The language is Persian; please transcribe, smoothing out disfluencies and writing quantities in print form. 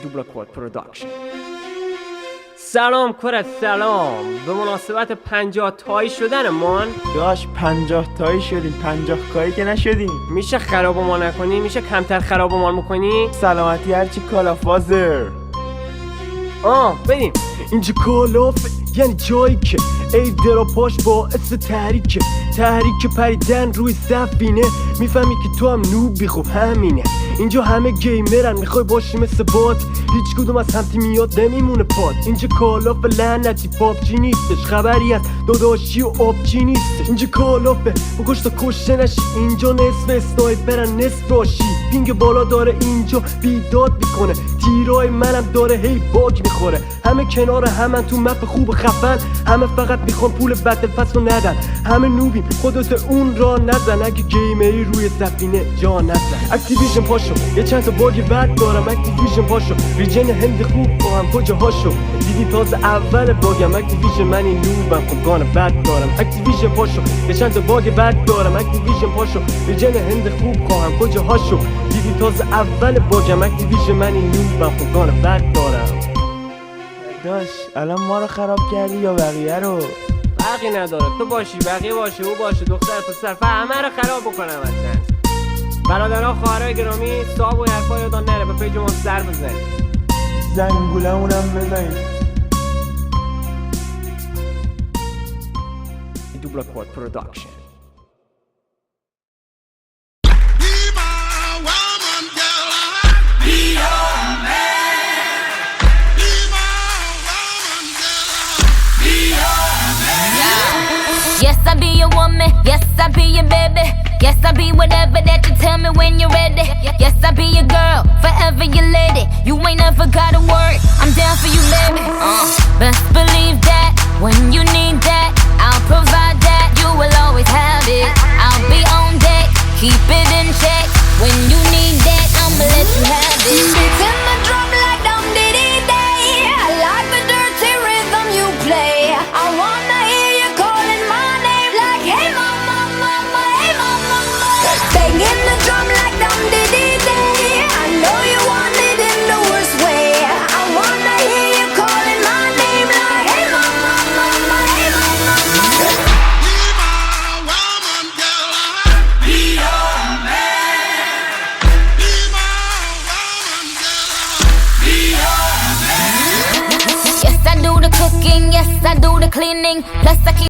دوبلاکواد پروداکشن. سلام کرد، سلام. به مناسبت 50 تایی شدن مان داش 50 تایی شدیم، 50 کایی که نشدیم. میشه خراب ما نکنی؟ میشه کمتر خراب ما میکنی؟ سلامتی هرچی کالافازر. بریم. اینجا کالافه یعنی جایی که ای دراپاش باعث تحریکه پریدن روی سفینه. میفهمی که تو هم نوبی، خب همینه. اینجا همه گیمرن، میخوای باشی مثل بات، هیچ کدوم از همتی میاد نمیمونه پاد. اینجا کالافه لعنتی پابجی نیستش، خبری از داداشی و آبجی نیستش. اینجا کالافه بکش تا کشته نشی، اینجا نصف اسنایپرن نصف راشی. پینگ بالا داره اینجا بیداد میکنه، تیرای منم داره هی باگ میخوره. همه کنار همن تو مپ خوب خفن، همه فقط میخوان پول بتل پس رو ندن. همه نوبیم، خودت اون را نزن، اگه گیمری روی سفینه جا نزن. اکتیویژن پاشو یه چند تا باگ بد دارم، اکتیویژن پاشو ریجن هند خوب با هم کجاهاشو دیدی تازه اول باگم. اکتیویژن من این نوبم، خب گان بد دارم. اکتیویژن پاشو یه چند تا باگ بد دارم، اکتیویژن پاشو ریجن هند خوب خواهم کجاهاشو دیدی تازه اول باگم. اکتیویژن من این نوبم، خب گان بد دارم. داش الان ما رو خراب کردی یا بقیه رو؟ فرقی نداره، تو باشی بقیه باشه او باشه، دختر پسر همه رو خراب بکنم. اصلا برادرها خواهرای گرامی، صاحب و حرفا یادان نره به پیج ما سر بزنید، زنگولمونم بزنید. دوبلاکواد پروداکشن. Yes, I be your woman. Yes, I be your baby. Yes, I be whatever that you tell me when you're ready. Yes, I be your girl, forever your lady. You ain't never gotta worry, I'm down for you, baby. Best believe that when you need that, I'll provide that. You will always have it. I'll be on deck, keep it in check. When you need that, I'ma let you have it. Beats in the drum like dum diddy day. I like the dirty rhythm you play. I wanna hear you calling my name like hey mama, mama, hey mama, mama. Banging the drum like dum diddy day. I know you want it in the worst way. I wanna hear you calling my name like hey mama, mama, hey mama, mama. Be your man. Be my woman, girl. Be your man. Yes, I do the cooking, yes, I do the cleaning. Plus I keep